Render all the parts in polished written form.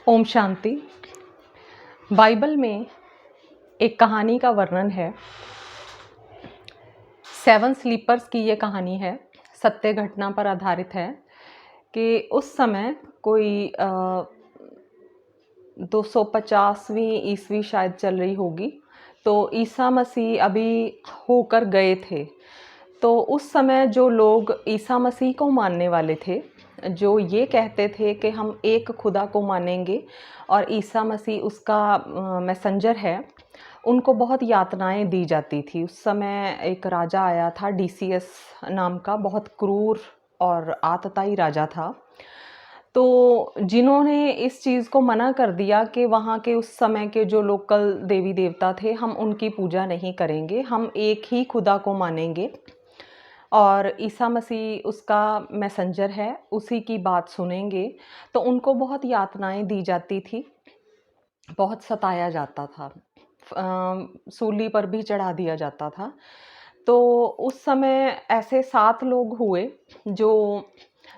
Om Shanti. Bible में एक कहानी का वर्णन है। 7 स्लीपर्स की ये कहानी है, सत्य घटना पर आधारित है कि उस समय कोई 250वीं ईस्वी शायद चल रही होगी, तो ईसा मसीह अभी होकर गए थे। तो उस समय जो लोग ईसा मसीह को मानने वाले थे, जो ये कहते थे कि हम एक खुदा को मानेंगे और ईसा मसीह उसका मैसेंजर है, उनको बहुत यातनाएं दी जाती थी। उस समय एक राजा आया था, डीसीएस नाम का, बहुत क्रूर और आतताई राजा था। तो जिन्होंने इस चीज़ को मना कर दिया कि वहाँ के उस समय के जो लोकल देवी देवता थे, हम उनकी पूजा नहीं करेंगे, हम एक ही खुदा को मानेंगे और ईसा मसीह उसका मैसेंजर है, उसी की बात सुनेंगे। तो उनको बहुत यातनाएं दी जाती थी, बहुत सताया जाता था, सूली पर भी चढ़ा दिया जाता था। तो उस समय ऐसे 7 लोग हुए जो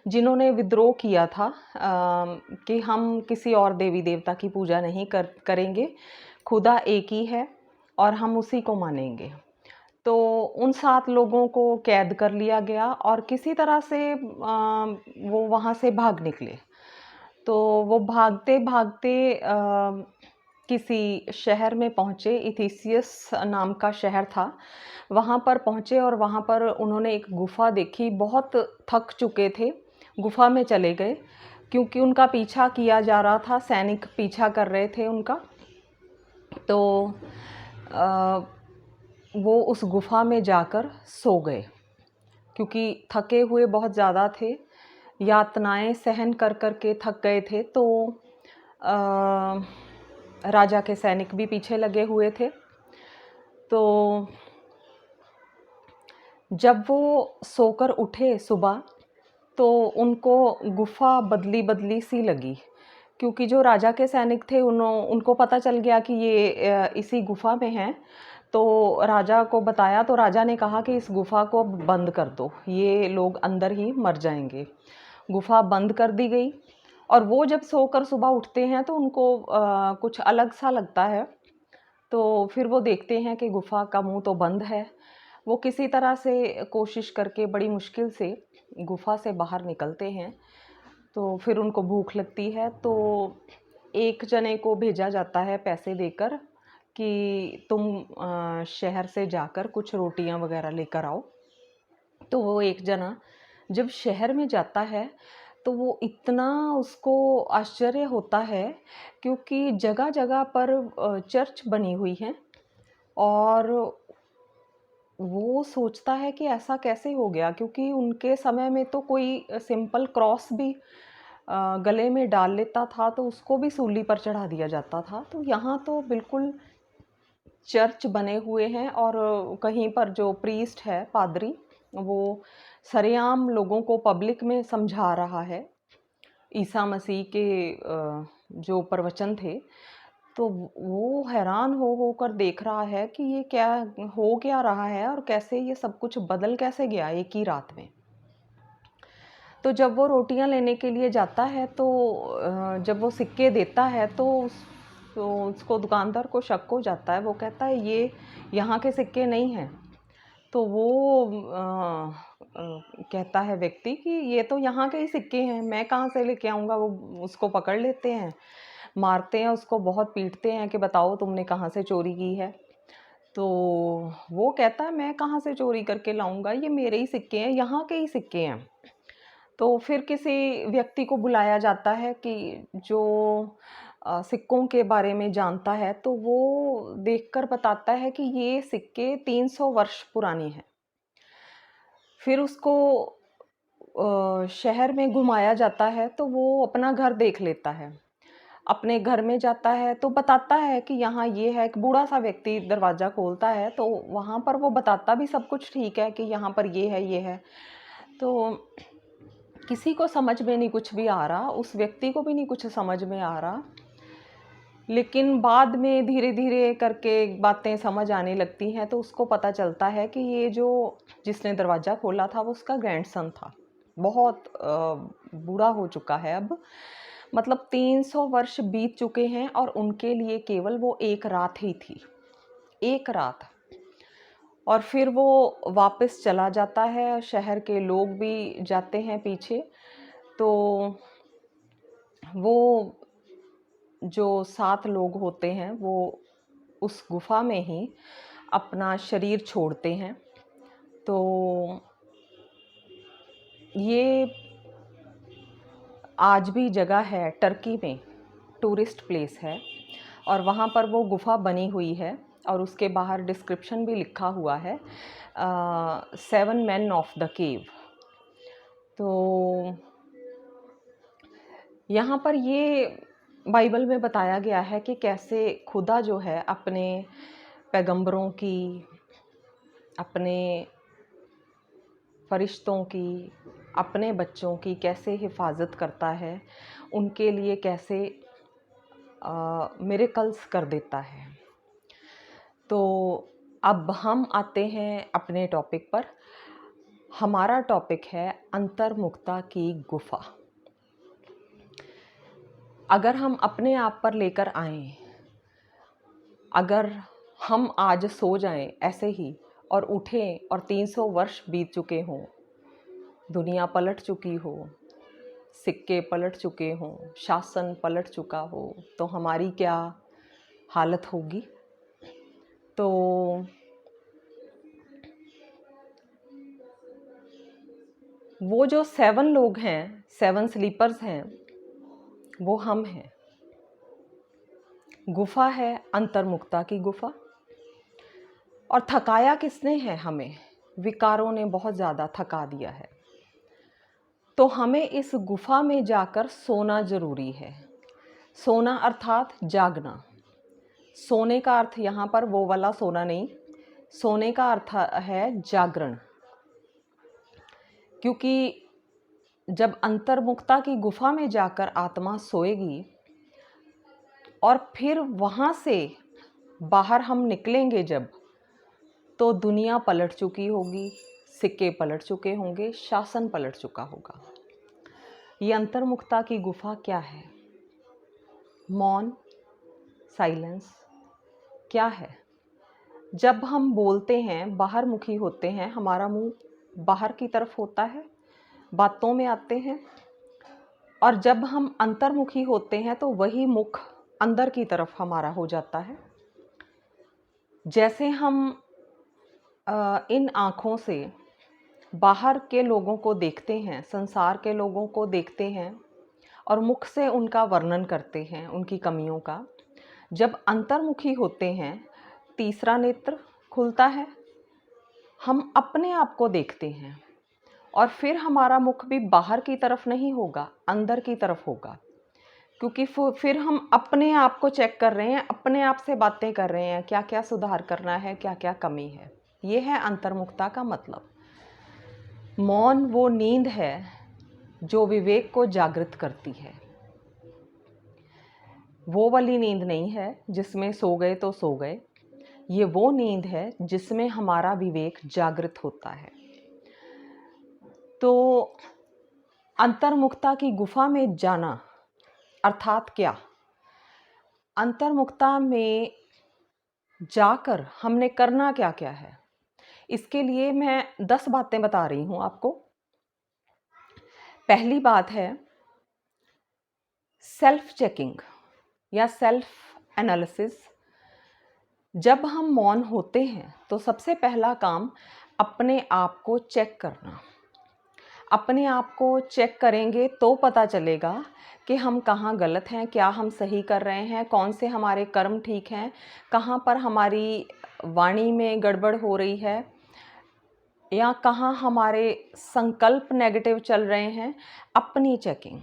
जिन्होंने विद्रोह किया था कि हम किसी और देवी देवता की पूजा नहीं करेंगे, खुदा एक ही है और हम उसी को मानेंगे। तो उन 7 लोगों को कैद कर लिया गया और किसी तरह से वो वहाँ से भाग निकले। तो वो भागते-भागते किसी शहर में पहुँचे, इफिसियस नाम का शहर था। वहाँ पर पहुँचे और वहाँ पर उन्होंने एक गुफ़ा देखी, बहुत थक चुके थे, गुफ़ा में चले गए क्योंकि उनका पीछा किया जा रहा था, सैनिक पीछा कर रहे थे उनका। तो वो उस गुफ़ा में जाकर सो गए क्योंकि थके हुए बहुत ज़्यादा थे, यातनाएं सहन कर कर के थक गए थे। तो राजा के सैनिक भी पीछे लगे हुए थे। तो जब वो सोकर उठे सुबह, तो उनको गुफ़ा बदली-बदली सी लगी क्योंकि जो राजा के सैनिक थे उनको पता चल गया कि ये इसी गुफ़ा में हैं। तो राजा को बताया, तो राजा ने कहा कि इस गुफ़ा को बंद कर दो, ये लोग अंदर ही मर जाएँगे। गुफ़ा बंद कर दी गई और वो जब सोकर सुबह उठते हैं तो उनको कुछ अलग-सा लगता है। तो फिर वो देखते हैं कि गुफ़ा का मुँह तो बंद है। वो किसी तरह से कोशिश करके बड़ी मुश्किल से गुफ़ा से बाहर निकलते हैं। तो फिर उनको भूख लगती है, तो एक जने को भेजा जाता है पैसे देकर कि तुम शहर से जाकर कुछ रोटियां वगैरह लेकर आओ। तो वो एक जना जब शहर में जाता है तो वो इतना उसको आश्चर्य होता है क्योंकि जगह जगह पर चर्च बनी हुई हैं और वो सोचता है कि ऐसा कैसे हो गया, क्योंकि उनके समय में तो कोई सिंपल क्रॉस भी गले में डाल लेता था तो उसको भी सूली पर चढ़ा दिया जाता था। तो यहाँ तो बिल्कुल चर्च बने हुए हैं और कहीं पर जो प्रीस्ट है, पादरी, वो सरेआम लोगों को पब्लिक में समझा रहा है ईसा मसीह के जो प्रवचन थे। तो वो हैरान हो होकर देख रहा है कि ये क्या हो क्या रहा है और कैसे ये सब कुछ बदल कैसे गया एक ही रात में। तो जब वो रोटियां लेने के लिए जाता है तो जब वो सिक्के देता है तो उसको दुकानदार को शक हो जाता है। वो कहता है ये यहाँ के सिक्के नहीं हैं। तो वो कहता है व्यक्ति कि ये तो यहाँ के ही सिक्के हैं, मैं कहाँ से लेके आऊँगा। वो उसको पकड़ लेते हैं, मारते हैं उसको, बहुत पीटते हैं कि बताओ तुमने कहाँ से चोरी की है। तो वो कहता है मैं कहाँ से चोरी करके लाऊंगा, ये मेरे ही सिक्के हैं, यहाँ के ही सिक्के हैं। तो फिर किसी व्यक्ति को बुलाया जाता है कि जो सिक्कों के बारे में जानता है, तो वो देखकर बताता है कि ये सिक्के 300 वर्ष पुराने हैं। फिर उसको शहर में घुमाया जाता है तो वो अपना घर देख लेता है। अपने घर में जाता है तो बताता है कि यहाँ ये है। एक बूढ़ा सा व्यक्ति दरवाज़ा खोलता है तो वहाँ पर वो बताता भी सब कुछ ठीक है कि यहाँ पर ये है, ये है। तो किसी को समझ में नहीं कुछ भी आ रहा, उस व्यक्ति को भी नहीं कुछ समझ में आ रहा। लेकिन बाद में धीरे-धीरे करके बातें समझ आने लगती हैं तो उसको पता चलता है कि ये जो जिसने दरवाज़ा खोला था वो उसका ग्रैंडसन था। बहुत बूढ़ा हो चुका है अब, मतलब 300 वर्ष बीत चुके हैं और उनके लिए केवल वो एक रात ही थी, एक रात। और फिर वो वापस चला जाता है, शहर के लोग भी जाते हैं पीछे। तो वो जो 7 लोग होते हैं वो उस गुफा में ही अपना शरीर छोड़ते हैं। तो ये आज भी जगह है टर्की में, टूरिस्ट प्लेस है, और वहाँ पर वो गुफा बनी हुई है और उसके बाहर डिस्क्रिप्शन भी लिखा हुआ है 7 men ऑफ द केव। तो यहाँ पर ये बाइबल में बताया गया है कि कैसे खुदा जो है अपने पैगंबरों की, अपने फरिश्तों की, अपने बच्चों की कैसे हिफाजत करता है, उनके लिए कैसे मिरेकल्स कर देता है। तो अब हम आते हैं अपने टॉपिक पर। हमारा टॉपिक है अंतर्मुखता की गुफा। अगर हम अपने आप पर लेकर आएं, अगर हम आज सो जाएं ऐसे ही और उठें और 300 वर्ष बीत चुके हों, दुनिया पलट चुकी हो, सिक्के पलट चुके हों, शासन पलट चुका हो, तो हमारी क्या हालत होगी? तो वो जो 7 लोग हैं, 7 स्लीपर्स हैं, वो हम हैं। गुफा है अंतर्मुखता की गुफा। और थकाया किसने है हमें? विकारों ने बहुत ज़्यादा थका दिया है। तो हमें इस गुफा में जाकर सोना ज़रूरी है। सोना अर्थात जागना। सोने का अर्थ यहाँ पर वो वाला सोना नहीं, सोने का अर्थ है जागरण। क्योंकि जब अंतर्मुखता की गुफा में जाकर आत्मा सोएगी और फिर वहाँ से बाहर हम निकलेंगे जब, तो दुनिया पलट चुकी होगी, सिक्के पलट चुके होंगे, शासन पलट चुका होगा। ये अंतर्मुखता की गुफा क्या है? मौन, साइलेंस क्या है? जब हम बोलते हैं, बाहर मुखी होते हैं, हमारा मुंह बाहर की तरफ होता है, बातों में आते हैं। और जब हम अंतर्मुखी होते हैं तो वही मुख अंदर की तरफ हमारा हो जाता है। जैसे हम इन आँखों से बाहर के लोगों को देखते हैं, संसार के लोगों को देखते हैं और मुख से उनका वर्णन करते हैं, उनकी कमियों का। जब अंतर्मुखी होते हैं, तीसरा नेत्र खुलता है, हम अपने आप को देखते हैं और फिर हमारा मुख भी बाहर की तरफ नहीं होगा, अंदर की तरफ होगा। क्योंकि फिर हम अपने आप को चेक कर रहे हैं, अपने आप से बातें कर रहे हैं, क्या क्या सुधार करना है, क्या क्या कमी है। ये है अंतर्मुखता का मतलब। मौन वो नींद है जो विवेक को जागृत करती है। वो वाली नींद नहीं है जिसमें सो गए तो सो गए। ये वो नींद है जिसमें हमारा विवेक जागृत होता है। तो अंतर्मुखता की गुफा में जाना अर्थात क्या? अंतर्मुखता में जाकर हमने करना क्या क्या है? इसके लिए मैं 10 बातें बता रही हूँ आपको। पहली बात है सेल्फ चेकिंग या सेल्फ एनालिसिस। जब हम मौन होते हैं तो सबसे पहला काम अपने आप को चेक करना। अपने आप को चेक करेंगे तो पता चलेगा कि हम कहाँ गलत हैं, क्या हम सही कर रहे हैं, कौन से हमारे कर्म ठीक हैं, कहाँ पर हमारी वाणी में गड़बड़ हो रही है या कहाँ हमारे संकल्प नेगेटिव चल रहे हैं। अपनी चेकिंग,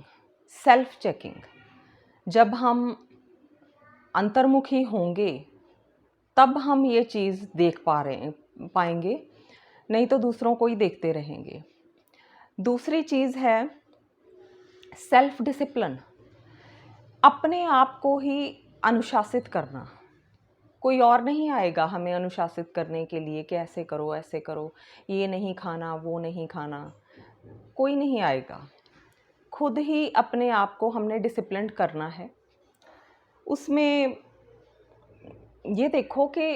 सेल्फ चेकिंग। जब हम अंतर्मुखी होंगे तब हम ये चीज़ देख पाएंगे, नहीं तो दूसरों को ही देखते रहेंगे। दूसरी चीज़ है सेल्फ डिसिप्लिन। अपने आप को ही अनुशासित करना। कोई और नहीं आएगा हमें अनुशासित करने के लिए कि ऐसे करो, ऐसे करो, ये नहीं खाना, वो नहीं खाना। कोई नहीं आएगा। खुद ही अपने आप को हमने डिसिप्लिन करना है। उसमें ये देखो कि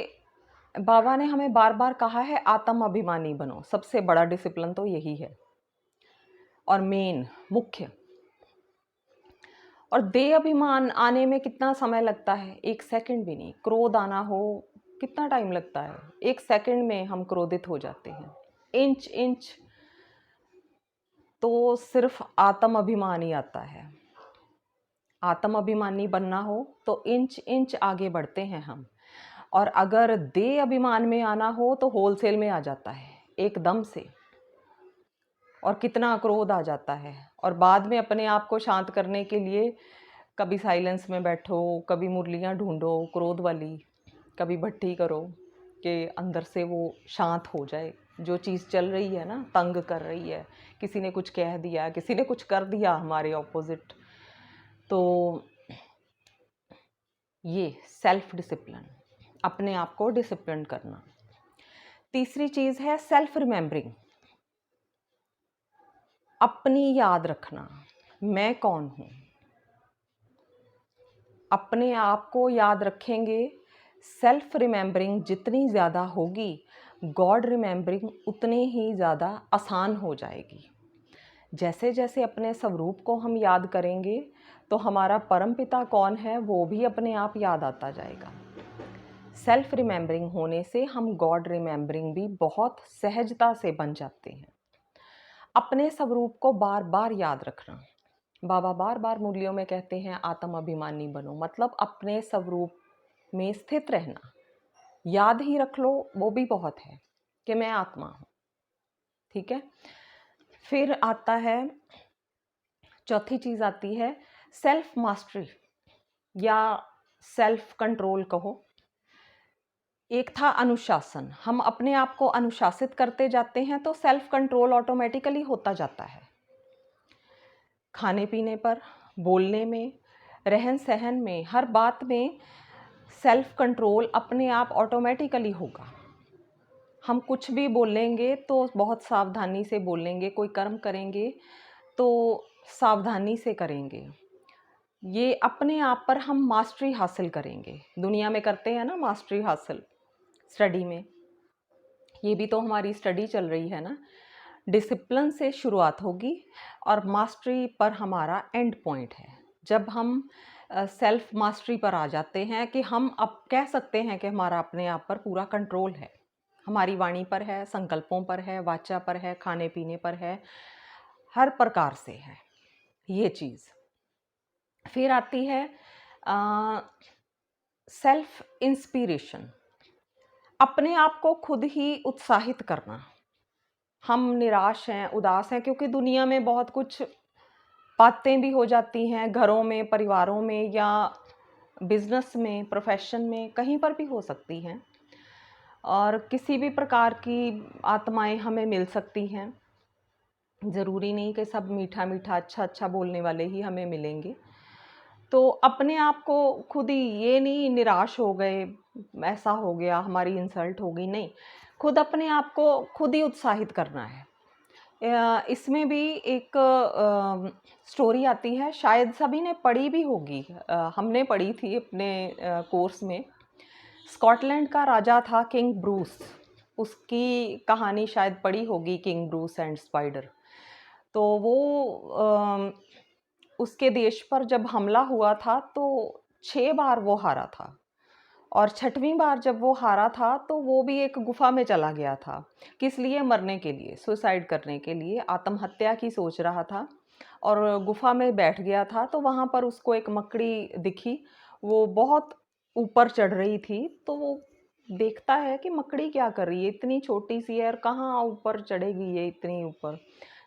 बाबा ने हमें बार-बार कहा है आत्म अभिमानी बनो, सबसे बड़ा डिसिप्लिन तो यही है और मेन मुख्य। और देह अभिमान आने में कितना समय लगता है? 1 सेकंड भी नहीं। क्रोध आना हो कितना टाइम लगता है? 1 सेकंड में हम क्रोधित हो जाते हैं। इंच-इंच तो सिर्फ आत्म अभिमान ही आता है। आत्म अभिमानी बनना हो तो इंच-इंच आगे बढ़ते हैं हम। और अगर देह अभिमान में आना हो तो होलसेल में आ जाता है, एकदम से। और कितना क्रोध आ जाता है। और बाद में अपने आप को शांत करने के लिए कभी साइलेंस में बैठो, कभी मुरलियाँ ढूँढो क्रोध वाली, कभी भट्टी करो कि अंदर से वो शांत हो जाए। जो चीज़ चल रही है ना, तंग कर रही है, किसी ने कुछ कह दिया, किसी ने कुछ कर दिया हमारे ऑपोजिट, तो ये सेल्फ डिसिप्लिन, अपने आप को डिसिप्लिन करना। तीसरी चीज़ है सेल्फ रिमेंबरिंग, अपनी याद रखना, मैं कौन हूँ। अपने आप को याद रखेंगे, सेल्फ रिमेंबरिंग जितनी ज़्यादा होगी, गॉड रिमेंबरिंग उतनी ही ज़्यादा आसान हो जाएगी। जैसे जैसे अपने स्वरूप को हम याद करेंगे तो हमारा परमपिता कौन है वो भी अपने आप याद आता जाएगा। सेल्फ रिमेंबरिंग होने से हम गॉड रिमेंबरिंग भी बहुत सहजता से बन जाते हैं। अपने स्वरूप को बार बार याद रखना। बाबा बार बार मुरलियों में कहते हैं आत्म अभिमानी बनो, मतलब अपने स्वरूप में स्थित रहना। याद ही रख लो, वो भी बहुत है कि मैं आत्मा हूँ। ठीक है। फिर आता है, चौथी चीज़ आती है सेल्फ मास्टरी या सेल्फ कंट्रोल कहो। एक था अनुशासन, हम अपने आप को अनुशासित करते जाते हैं तो सेल्फ कंट्रोल ऑटोमेटिकली होता जाता है। खाने पीने पर, बोलने में, रहन सहन में, हर बात में सेल्फ कंट्रोल अपने आप ऑटोमेटिकली होगा। हम कुछ भी बोलेंगे तो बहुत सावधानी से बोलेंगे, कोई कर्म करेंगे तो सावधानी से करेंगे। ये अपने आप पर हम मास्टरी हासिल करेंगे। दुनिया में करते हैं ना मास्टरी हासिल स्टडी में, ये भी तो हमारी स्टडी चल रही है ना। डिसिप्लिन से शुरुआत होगी और मास्टरी पर हमारा एंड पॉइंट है। जब हम सेल्फ मास्टरी पर आ जाते हैं कि हम अब कह सकते हैं कि हमारा अपने आप पर पूरा कंट्रोल है, हमारी वाणी पर है, संकल्पों पर है, वाचा पर है, खाने पीने पर है, हर प्रकार से है ये चीज़। फिर आती है सेल्फ इंस्पिरेशन, अपने आप को खुद ही उत्साहित करना। हम निराश हैं, उदास हैं क्योंकि दुनिया में बहुत कुछ बातें भी हो जाती हैं, घरों में, परिवारों में या बिजनेस में, प्रोफेशन में, कहीं पर भी हो सकती हैं। और किसी भी प्रकार की आत्माएं हमें मिल सकती हैं। ज़रूरी नहीं कि सब मीठा मीठा अच्छा अच्छा बोलने वाले ही हमें मिलेंगे। तो अपने आप को खुद ही, ये नहीं निराश हो गए, ऐसा हो गया, हमारी इंसल्ट हो गई, नहीं, खुद अपने आप को खुद ही उत्साहित करना है। इसमें भी एक स्टोरी आती है, शायद सभी ने पढ़ी भी होगी, हमने पढ़ी थी अपने कोर्स में। स्कॉटलैंड का राजा था किंग ब्रूस, उसकी कहानी शायद पढ़ी होगी, किंग ब्रूस एंड स्पाइडर। तो वो उसके देश पर जब हमला हुआ था तो 6 बार वो हारा था। और 6वीं बार जब वो हारा था तो वो भी एक गुफा में चला गया था। किस लिए? मरने के लिए, सुसाइड करने के लिए, आत्महत्या की सोच रहा था और गुफा में बैठ गया था। तो वहाँ पर उसको एक मकड़ी दिखी, वो बहुत ऊपर चढ़ रही थी। तो वो देखता है कि मकड़ी क्या कर रही है, इतनी छोटी सी है और कहाँ ऊपर चढ़ेगी ये इतनी ऊपर।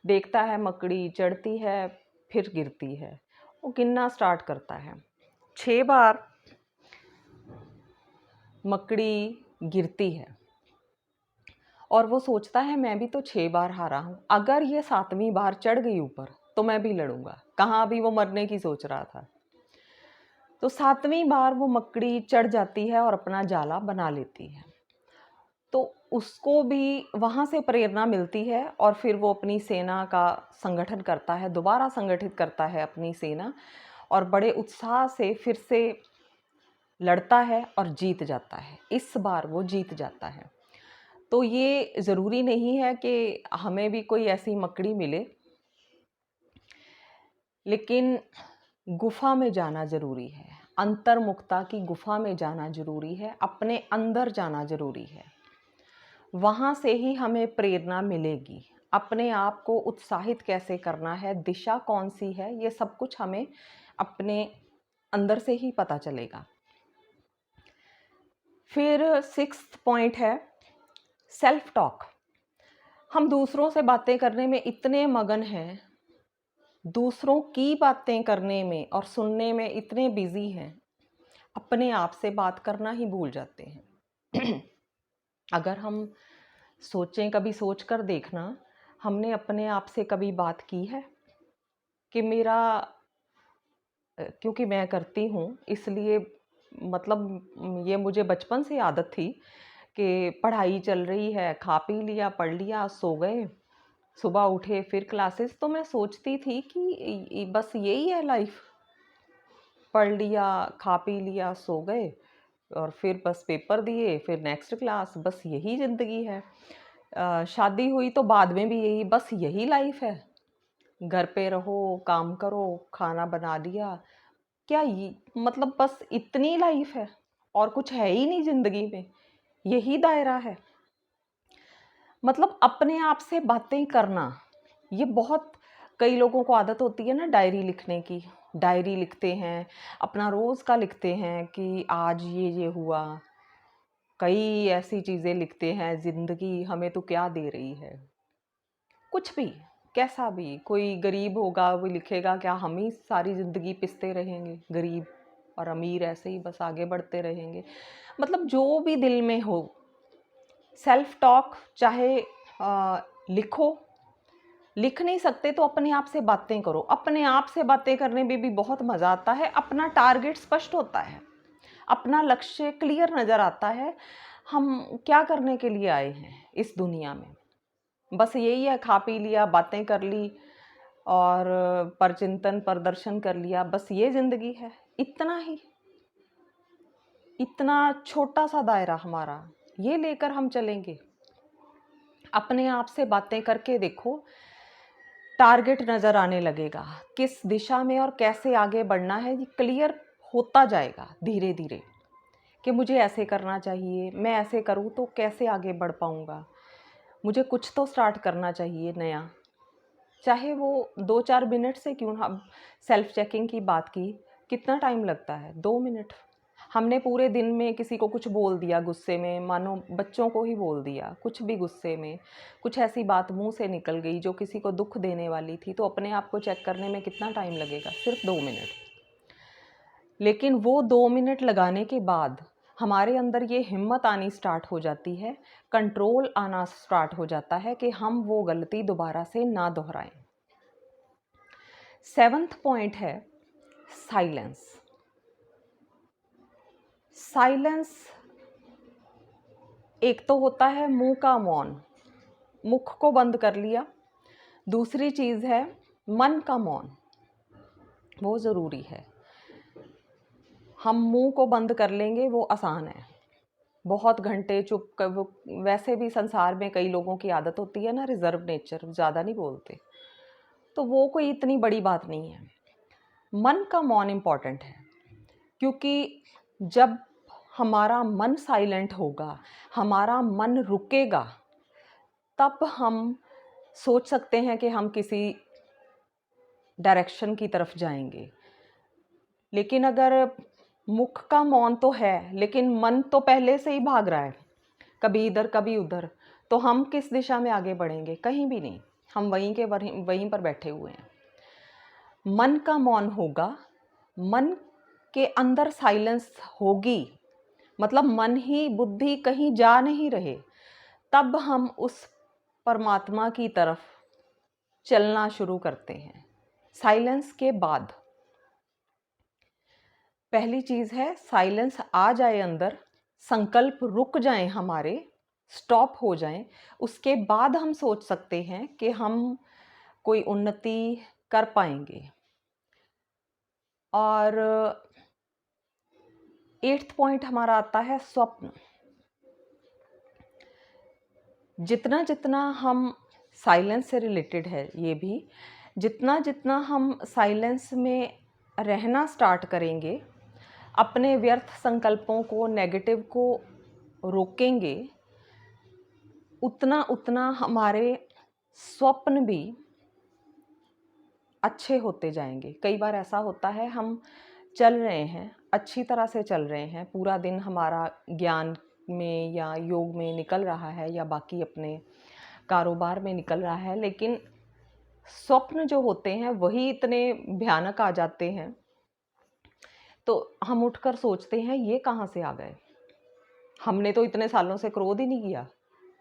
देखता है मकड़ी चढ़ती है फिर गिरती है। वो गिनना स्टार्ट करता है, 6 बार मकड़ी गिरती है और वो सोचता है मैं भी तो 6 बार हारा हूँ, अगर ये 7वीं बार चढ़ गई ऊपर तो मैं भी लड़ूंगा। कहाँ अभी वो मरने की सोच रहा था। तो 7वीं बार वो मकड़ी चढ़ जाती है और अपना जाला बना लेती है। तो उसको भी वहाँ से प्रेरणा मिलती है और फिर वो अपनी सेना का संगठन करता है, दोबारा संगठित करता है अपनी सेना और बड़े उत्साह से फिर से लड़ता है और जीत जाता है। इस बार वो जीत जाता है। तो ये ज़रूरी नहीं है कि हमें भी कोई ऐसी मकड़ी मिले, लेकिन गुफ़ा में जाना ज़रूरी है। अंतर्मुखता की गुफ़ा में जाना ज़रूरी है, अपने अंदर जाना ज़रूरी है। वहाँ से ही हमें प्रेरणा मिलेगी। अपने आप को उत्साहित कैसे करना है, दिशा कौन सी है, ये सब कुछ हमें अपने अंदर से ही पता चलेगा। फिर 6th पॉइंट है सेल्फ टॉक। हम दूसरों से बातें करने में इतने मगन हैं, दूसरों की बातें करने में और सुनने में इतने बिजी हैं, अपने आप से बात करना ही भूल जाते हैं। अगर हम सोचें, कभी सोच कर देखना, हमने अपने आप से कभी बात की है कि मेरा क्योंकि मैं करती हूँ इसलिए मतलब ये मुझे बचपन से आदत थी कि पढ़ाई चल रही है, खा पी लिया, पढ़ लिया, सो गए, सुबह उठे फिर क्लासेस। तो मैं सोचती थी कि बस यही है लाइफ, पढ़ लिया, खा पी लिया, सो गए और फिर बस पेपर दिए, फिर नेक्स्ट क्लास, बस यही ज़िंदगी है। शादी हुई तो बाद में भी यही, बस यही लाइफ है, घर पे रहो, काम करो, खाना बना लिया, क्या ये मतलब बस इतनी लाइफ है और कुछ है ही नहीं ज़िंदगी में, यही दायरा है। मतलब अपने आप से बातें करना, ये बहुत, कई लोगों को आदत होती है ना डायरी लिखने की, डायरी लिखते हैं, अपना रोज़ का लिखते हैं कि आज ये हुआ, कई ऐसी चीज़ें लिखते हैं, ज़िंदगी हमें तो क्या दे रही है, कुछ भी, कैसा भी। कोई गरीब होगा वो लिखेगा क्या हम ही सारी ज़िंदगी पिसते रहेंगे, गरीब और अमीर ऐसे ही बस आगे बढ़ते रहेंगे। मतलब जो भी दिल में हो, सेल्फ टॉक चाहे लिखो, लिख नहीं सकते तो अपने आप से बातें करो। अपने आप से बातें करने में भी बहुत मज़ा आता है। अपना टारगेट स्पष्ट होता है, अपना लक्ष्य क्लियर नज़र आता है, हम क्या करने के लिए आए हैं इस दुनिया में। बस यही है, खा पी लिया, बातें कर ली और परचिंतन प्रदर्शन कर लिया, बस ये ज़िंदगी है। इतना ही, इतना छोटा सा दायरा हमारा, ये लेकर हम चलेंगे। अपने आप से बातें करके देखो, टारगेट नज़र आने लगेगा, किस दिशा में और कैसे आगे बढ़ना है ये क्लियर होता जाएगा धीरे धीरे, कि मुझे ऐसे करना चाहिए, मैं ऐसे करूँ तो कैसे आगे बढ़ पाऊँगा, मुझे कुछ तो स्टार्ट करना चाहिए नया। चाहे वो 2-4 मिनट से क्यों ना। अब सेल्फ चेकिंग की बात की, कितना टाइम लगता है, 2 मिनट। हमने पूरे दिन में किसी को कुछ बोल दिया गुस्से में, मानो बच्चों को ही बोल दिया, कुछ भी गुस्से में, कुछ ऐसी बात मुंह से निकल गई जो किसी को दुख देने वाली थी, तो अपने आप को चेक करने में कितना टाइम लगेगा, सिर्फ 2 मिनट। लेकिन वो 2 मिनट लगाने के बाद हमारे अंदर ये हिम्मत आनी स्टार्ट हो जाती है, कंट्रोल आना स्टार्ट हो जाता है कि हम वो गलती दोबारा से ना दोहराएं। 7th पॉइंट है साइलेंस। साइलेंस एक तो होता है मुंह का मौन, मुख को बंद कर लिया। दूसरी चीज़ है मन का मौन, वो ज़रूरी है। हम मुंह को बंद कर लेंगे वो आसान है, बहुत घंटे चुप वैसे भी संसार में कई लोगों की आदत होती है ना रिजर्व नेचर, ज़्यादा नहीं बोलते, तो वो कोई इतनी बड़ी बात नहीं है। मन का मौन इम्पॉर्टेंट है, क्योंकि जब हमारा मन साइलेंट होगा, हमारा मन रुकेगा, तब हम सोच सकते हैं कि हम किसी डायरेक्शन की तरफ जाएंगे। लेकिन अगर मुख का मौन तो है लेकिन मन तो पहले से ही भाग रहा है, कभी इधर कभी उधर, तो हम किस दिशा में आगे बढ़ेंगे, कहीं भी नहीं, हम वहीं पर बैठे हुए हैं। मन का मौन होगा, मन के अंदर साइलेंस होगी, मतलब मन ही बुद्धि कहीं जा नहीं रहे, तब हम उस परमात्मा की तरफ चलना शुरू करते हैं। साइलेंस के बाद पहली चीज़ है साइलेंस आ जाए अंदर, संकल्प रुक जाएं हमारे, स्टॉप हो जाएं, उसके बाद हम सोच सकते हैं कि हम कोई उन्नति कर पाएंगे। और 8th पॉइंट हमारा आता है स्वप्न। जितना जितना हम साइलेंस से रिलेटेड है ये भी, जितना जितना हम साइलेंस में रहना स्टार्ट करेंगे, अपने व्यर्थ संकल्पों को, नेगेटिव को रोकेंगे, उतना उतना हमारे स्वप्न भी अच्छे होते जाएंगे। कई बार ऐसा होता है, हम चल रहे हैं, अच्छी तरह से चल रहे हैं, पूरा दिन हमारा ज्ञान में या योग में निकल रहा है या बाकी अपने कारोबार में निकल रहा है, लेकिन स्वप्न जो होते हैं वही इतने भयानक आ जाते हैं, तो हम उठकर सोचते हैं ये कहाँ से आ गए, हमने तो इतने सालों से क्रोध ही नहीं किया,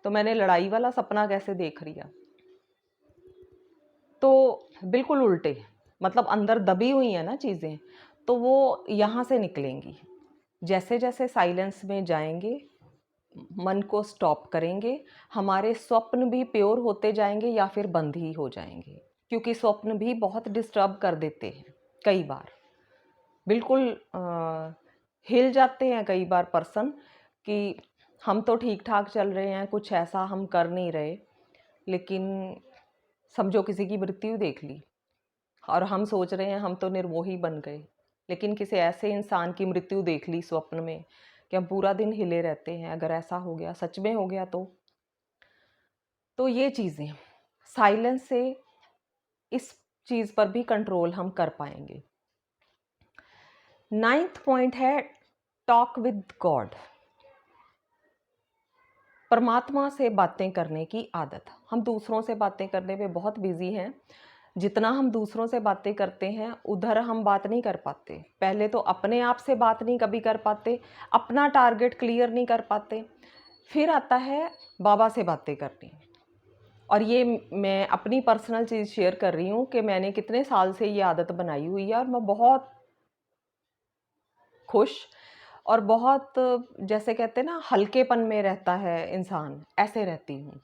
तो मैंने लड़ाई वाला सपना कैसे देख लिया। तो बिल्कुल उल्टे, मतलब अंदर दबी हुई है ना चीज़ें, तो वो यहाँ से निकलेंगी। जैसे जैसे साइलेंस में जाएंगे, मन को स्टॉप करेंगे, हमारे स्वप्न भी प्योर होते जाएंगे या फिर बंद ही हो जाएंगे, क्योंकि स्वप्न भी बहुत डिस्टर्ब कर देते हैं। कई बार बिल्कुल हिल जाते हैं कई बार पर्सन कि हम तो ठीक ठाक चल रहे हैं, कुछ ऐसा हम कर नहीं रहे, लेकिन समझो किसी की मृत्यु देख ली और हम सोच रहे हैं हम तो निर्मोही बन गए, लेकिन किसी ऐसे इंसान की मृत्यु देख ली स्वप्न में कि हम पूरा दिन हिले रहते हैं। अगर ऐसा हो गया, सच में हो गया, तो ये चीज़ें साइलेंस से इस चीज़ पर भी कंट्रोल हम कर पाएंगे। 9th पॉइंट है टॉक विद गॉड। परमात्मा से बातें करने की आदत। हम दूसरों से बातें करने में बहुत बिजी हैं, जितना हम दूसरों से बातें करते हैं उधर हम बात नहीं कर पाते। पहले तो अपने आप से बात नहीं कभी कर पाते, अपना टारगेट क्लियर नहीं कर पाते, फिर आता है बाबा से बातें करनी। और ये मैं अपनी पर्सनल चीज़ शेयर कर रही हूँ कि मैंने कितने साल से ये आदत बनाई हुई है और मैं बहुत खुश और बहुत, जैसे कहते हैं ना, हल्केपन में रहता है इंसान, ऐसे रहती हूँ।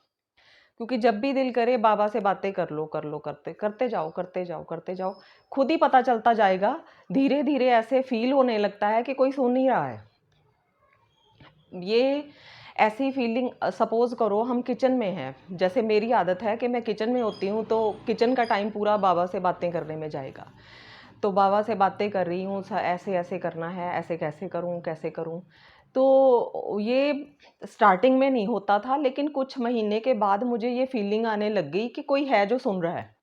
क्योंकि जब भी दिल करे बाबा से बातें कर लो कर लो, करते करते जाओ, करते जाओ, करते जाओ, खुद ही पता चलता जाएगा। धीरे धीरे ऐसे फील होने लगता है कि कोई सुन नहीं रहा है। ये ऐसी फीलिंग, सपोज करो हम किचन में हैं, जैसे मेरी आदत है कि मैं किचन में होती हूँ तो किचन का टाइम पूरा बाबा से बातें करने में जाएगा। तो बाबा से बातें कर रही हूँ, ऐसे ऐसे करना है, ऐसे कैसे करूँ, कैसे करूँ। तो ये स्टार्टिंग में नहीं होता था, लेकिन कुछ महीने के बाद मुझे ये फीलिंग आने लग गई कि कोई है जो सुन रहा है।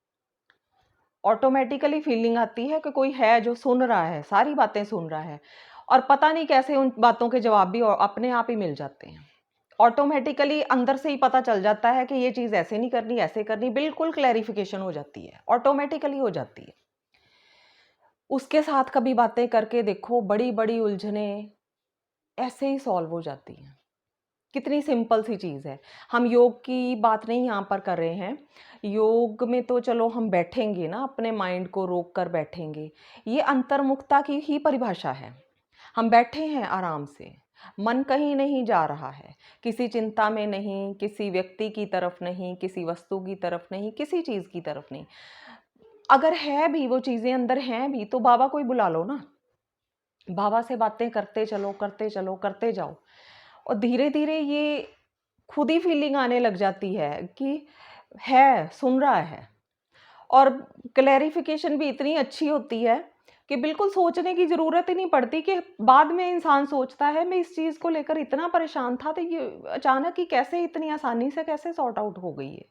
ऑटोमेटिकली फीलिंग आती है कि कोई है जो सुन रहा है, सारी बातें सुन रहा है, और पता नहीं कैसे उन बातों के जवाब भी अपने आप ही मिल जाते हैं। ऑटोमेटिकली अंदर से ही पता चल जाता है कि ये चीज़ ऐसे नहीं करनी, ऐसे करनी, बिल्कुल क्लैरिफिकेशन हो जाती है, ऑटोमेटिकली हो जाती है। उसके साथ कभी बातें करके देखो, बड़ी बड़ी उलझनें ऐसे ही सॉल्व हो जाती हैं। कितनी सिंपल सी चीज़ है। हम योग की बात नहीं यहाँ पर कर रहे हैं। योग में तो चलो हम बैठेंगे ना, अपने माइंड को रोक कर बैठेंगे, ये अंतर्मुखता की ही परिभाषा है। हम बैठे हैं आराम से, मन कहीं नहीं जा रहा है, किसी चिंता में नहीं, किसी व्यक्ति की तरफ नहीं, किसी वस्तु की तरफ नहीं, किसी चीज़ की तरफ नहीं। अगर है भी, वो चीज़ें अंदर हैं भी, तो बाबा को ही बुला लो ना। बाबा से बातें करते चलो, करते चलो, करते जाओ, और धीरे धीरे ये खुद ही फीलिंग आने लग जाती है कि है, सुन रहा है। और क्लैरिफिकेशन भी इतनी अच्छी होती है कि बिल्कुल सोचने की ज़रूरत ही नहीं पड़ती, कि बाद में इंसान सोचता है मैं इस चीज़ को लेकर इतना परेशान था, तो ये अचानक ही कैसे इतनी आसानी से कैसे सॉर्ट आउट हो गई है।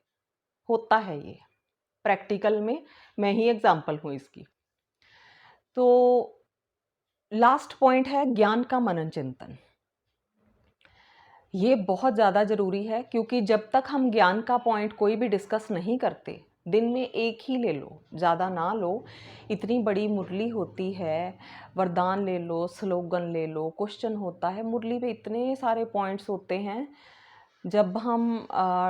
होता है ये प्रैक्टिकल में, मैं ही एग्जाम्पल हूँ इसकी। तो लास्ट पॉइंट है ज्ञान का मनन चिंतन। ये बहुत ज़्यादा ज़रूरी है, क्योंकि जब तक हम ज्ञान का पॉइंट कोई भी डिस्कस नहीं करते, दिन में एक ही ले लो, ज़्यादा ना लो। इतनी बड़ी मुरली होती है, वरदान ले लो, स्लोगन ले लो, क्वेश्चन होता है, मुरली पे इतने सारे पॉइंट्स होते हैं। जब हम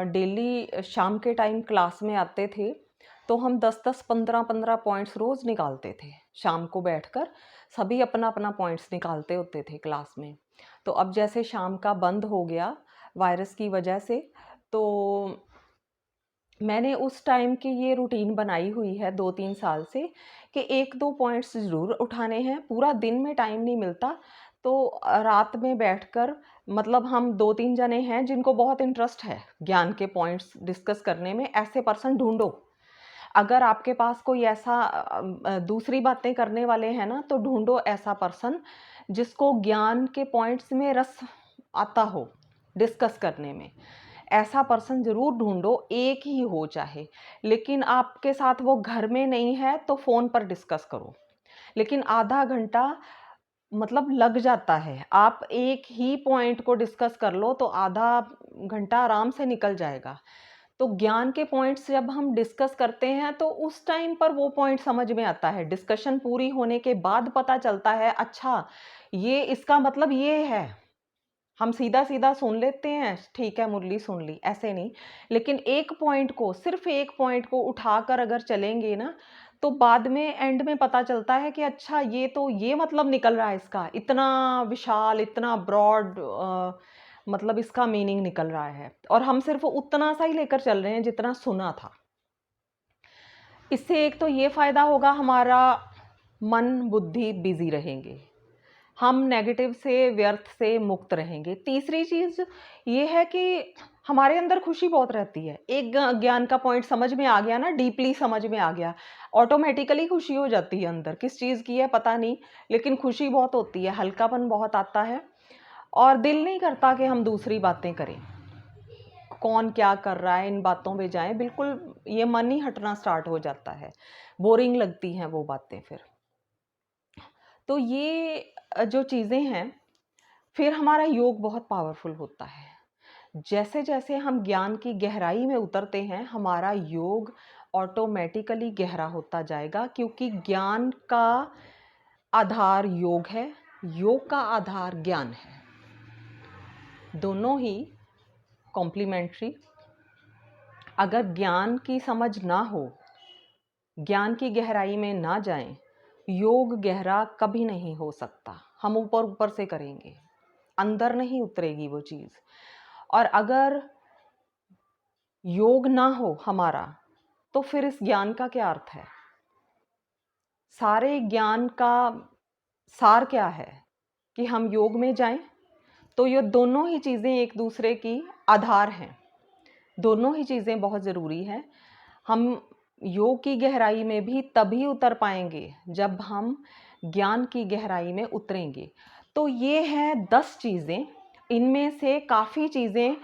डेली शाम के टाइम क्लास में आते थे, तो हम 10-10, 15-15 पॉइंट्स रोज़ निकालते थे। शाम को बैठकर सभी अपना अपना पॉइंट्स निकालते होते थे क्लास में। तो अब जैसे शाम का बंद हो गया, वायरस की वजह से। तो मैंने उस टाइम की ये रूटीन बनाई हुई है 2-3 साल से कि 1-2 पॉइंट्स ज़रूर उठाने हैं। पूरा दिन में टाइम नहीं मिलता, तो रात में बैठकर, मतलब हम 2-3 जने हैं जिनको बहुत इंटरेस्ट है ज्ञान के पॉइंट्स डिस्कस करने में, ऐसे पर्सन ढूँढो। अगर आपके पास कोई ऐसा दूसरी बातें करने वाले हैं ना, तो ढूँढो ऐसा पर्सन जिसको ज्ञान के पॉइंट्स में रस आता हो डिस्कस करने में। ऐसा पर्सन ज़रूर ढूँढो, एक ही हो चाहे, लेकिन आपके साथ वो घर में नहीं है तो फ़ोन पर डिस्कस करो। लेकिन आधा घंटा मतलब लग जाता है। आप एक ही पॉइंट को डिस्कस कर लो तो आधा घंटा आराम से निकल जाएगा। तो ज्ञान के पॉइंट्स जब हम डिस्कस करते हैं तो उस टाइम पर वो पॉइंट समझ में आता है। डिस्कशन पूरी होने के बाद पता चलता है, अच्छा ये इसका मतलब ये है। हम सीधा-सीधा सुन लेते हैं, ठीक है मुरली सुन ली, ऐसे नहीं। लेकिन एक पॉइंट को, सिर्फ़ एक पॉइंट को उठाकर अगर चलेंगे ना, तो बाद में एंड में पता चलता है कि अच्छा ये तो ये मतलब निकल रहा है इसका, इतना विशाल, इतना ब्रॉड मतलब इसका मीनिंग निकल रहा है, और हम सिर्फ़ उतना सा ही लेकर चल रहे हैं जितना सुना था। इससे एक तो ये फ़ायदा होगा, हमारा मन, बुद्धि बिज़ी रहेंगे। हम नेगेटिव से, व्यर्थ से मुक्त रहेंगे। तीसरी चीज़ ये है कि हमारे अंदर खुशी बहुत रहती है। एक ज्ञान का पॉइंट समझ में आ गया ना, डीपली समझ में आ गया, ऑटोमैटिकली खुशी हो जाती है अंदर। किस चीज़ की है पता नहीं, लेकिन खुशी बहुत होती है, हल्कापन बहुत आता है, और दिल नहीं करता कि हम दूसरी बातें करें। कौन क्या कर रहा है, इन बातों पे जाएँ, बिल्कुल ये मन ही हटना स्टार्ट हो जाता है। बोरिंग लगती हैं वो बातें फिर। तो ये जो चीज़ें हैं, फिर हमारा योग बहुत पावरफुल होता है। जैसे-जैसे हम ज्ञान की गहराई में उतरते हैं, हमारा योग ऑटोमैटिकली गहरा होता जाएगा, क्योंकि ज्ञान का आधार योग है, योग का आधार ज्ञान है। दोनों ही कॉम्प्लीमेंट्री। अगर ज्ञान की समझ ना हो, ज्ञान की गहराई में ना जाएं, योग गहरा कभी नहीं हो सकता। हम ऊपर-ऊपर से करेंगे, अंदर नहीं उतरेगी वो चीज़। और अगर योग ना हो हमारा, तो फिर इस ज्ञान का क्या अर्थ है? सारे ज्ञान का सार क्या है? कि हम योग में जाएं। तो ये दोनों ही चीज़ें एक दूसरे की आधार हैं। दोनों ही चीज़ें बहुत ज़रूरी हैं। हम योग की गहराई में भी तभी उतर पाएंगे जब हम ज्ञान की गहराई में उतरेंगे। तो ये हैं 10 चीज़ें। इनमें से काफ़ी चीज़ें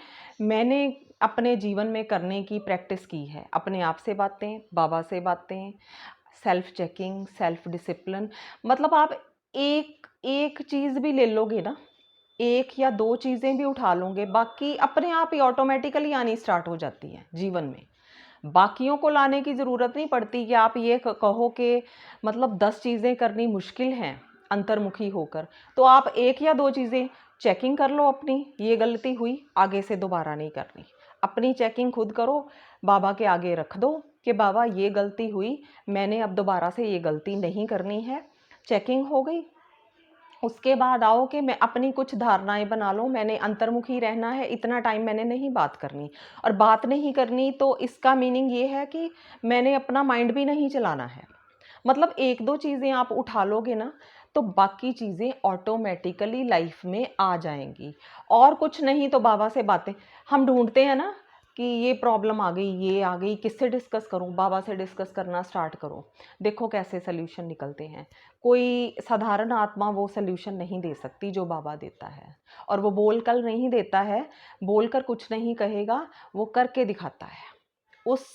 मैंने अपने जीवन में करने की प्रैक्टिस की है। अपने आप से बातें, बाबा से बातें, सेल्फ चेकिंग, सेल्फ डिसिप्लिन। मतलब आप एक एक चीज़ भी ले लोगे ना, 1 या 2 चीज़ें भी उठा लोगे, बाकी अपने आप ही ऑटोमेटिकली आनी स्टार्ट हो जाती हैं जीवन में। बाकियों को लाने की ज़रूरत नहीं पड़ती कि आप ये कहो कि मतलब 10 चीज़ें करनी मुश्किल हैं अंतर्मुखी होकर। तो आप 1 या 2 चीज़ें चेकिंग कर लो अपनी, ये गलती हुई, आगे से दोबारा नहीं करनी। अपनी चेकिंग खुद करो, बाबा के आगे रख दो कि बाबा ये गलती हुई, मैंने अब दोबारा से ये गलती नहीं करनी है। चेकिंग हो गई। उसके बाद आओ कि मैं अपनी कुछ धारणाएँ बना लूँ, मैंने अंतर्मुखी रहना है, इतना टाइम मैंने नहीं बात करनी। और बात नहीं करनी तो इसका मीनिंग ये है कि मैंने अपना माइंड भी नहीं चलाना है। मतलब 1-2 चीज़ें आप उठा लोगे ना, तो बाकी चीज़ें ऑटोमैटिकली लाइफ में आ जाएँगी। और कुछ नहीं तो बाबा से बातें, हम ढूँढते हैं ना कि ये प्रॉब्लम आ गई, ये आ गई, किससे डिस्कस करूँ? बाबा से डिस्कस करना स्टार्ट करो। देखो कैसे सॉल्यूशन निकलते हैं। कोई साधारण आत्मा वो सॉल्यूशन नहीं दे सकती जो बाबा देता है। और वो बोलकर नहीं देता है, बोलकर कुछ नहीं कहेगा, वो करके दिखाता है। उस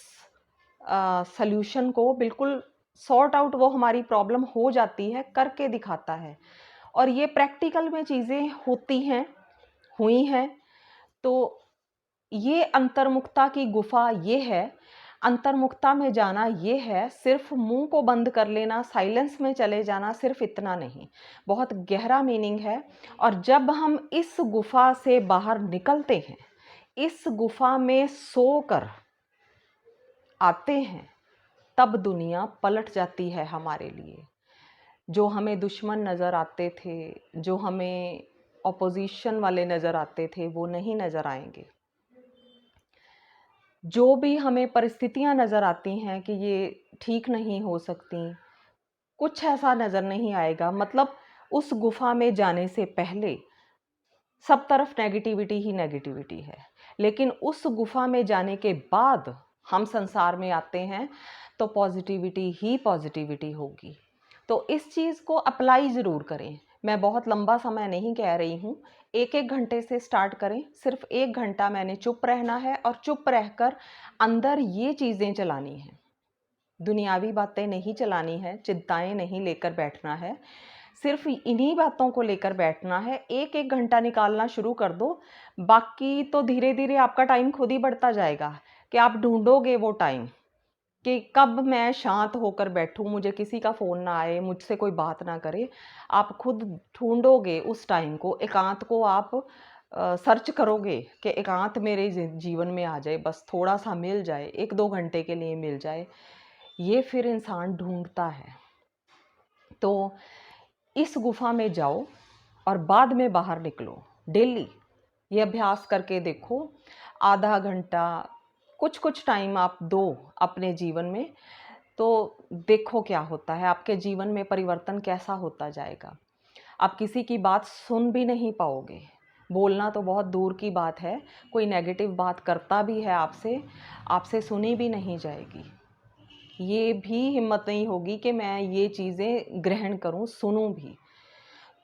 सॉल्यूशन को बिल्कुल सॉर्ट आउट, वो हमारी प्रॉब्लम हो जाती है, करके दिखाता है। और ये प्रैक्टिकल में चीज़ें होती हैं, हुई हैं। तो ये अंतर्मुखता की गुफा ये है, अंतर्मुखता में जाना ये है, सिर्फ मुंह को बंद कर लेना, साइलेंस में चले जाना, सिर्फ इतना नहीं, बहुत गहरा मीनिंग है। और जब हम इस गुफा से बाहर निकलते हैं, इस गुफा में सोकर आते हैं, तब दुनिया पलट जाती है हमारे लिए। जो हमें दुश्मन नज़र आते थे, जो हमें ऑपोजिशन वाले नज़र आते थे वो नहीं नज़र आएंगे। जो भी हमें परिस्थितियां नज़र आती हैं कि ये ठीक नहीं हो सकती, कुछ ऐसा नज़र नहीं आएगा। मतलब उस गुफा में जाने से पहले सब तरफ नेगेटिविटी ही नेगेटिविटी है, लेकिन उस गुफा में जाने के बाद हम संसार में आते हैं तो पॉजिटिविटी ही पॉजिटिविटी होगी। तो इस चीज़ को अप्लाई ज़रूर करें। मैं बहुत लंबा समय नहीं कह रही हूँ, एक एक घंटे से स्टार्ट करें। सिर्फ 1 घंटा मैंने चुप रहना है और चुप रहकर अंदर ये चीज़ें चलानी हैं। दुनियावी बातें नहीं चलानी है, चिंताएं नहीं लेकर बैठना है, सिर्फ इन्हीं बातों को लेकर बैठना है। एक एक घंटा निकालना शुरू कर दो, बाकी तो धीरे धीरे आपका टाइम खुद ही बढ़ता जाएगा कि आप ढूंढोगे वो टाइम कि कब मैं शांत होकर बैठूं, मुझे किसी का फ़ोन ना आए, मुझसे कोई बात ना करे। आप खुद ढूंढोगे उस टाइम को, एकांत को आप सर्च करोगे कि एकांत मेरे जीवन में आ जाए, बस थोड़ा सा मिल जाए, 1-2 घंटे के लिए मिल जाए। ये फिर इंसान ढूंढता है। तो इस गुफा में जाओ और बाद में बाहर निकलो। डेली ये अभ्यास करके देखो, आधा घंटा, कुछ कुछ टाइम आप दो अपने जीवन में, तो देखो क्या होता है, आपके जीवन में परिवर्तन कैसा होता जाएगा। आप किसी की बात सुन भी नहीं पाओगे, बोलना तो बहुत दूर की बात है, कोई नेगेटिव बात करता भी है आपसे, आपसे सुनी भी नहीं जाएगी। ये भी हिम्मत नहीं होगी कि मैं ये चीज़ें ग्रहण करूं, सुनूं भी।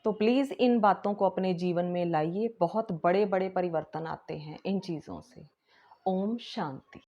तो प्लीज़ इन बातों को अपने जीवन में लाइए, बहुत बड़े बड़े परिवर्तन आते हैं इन चीज़ों से। ओम शांति।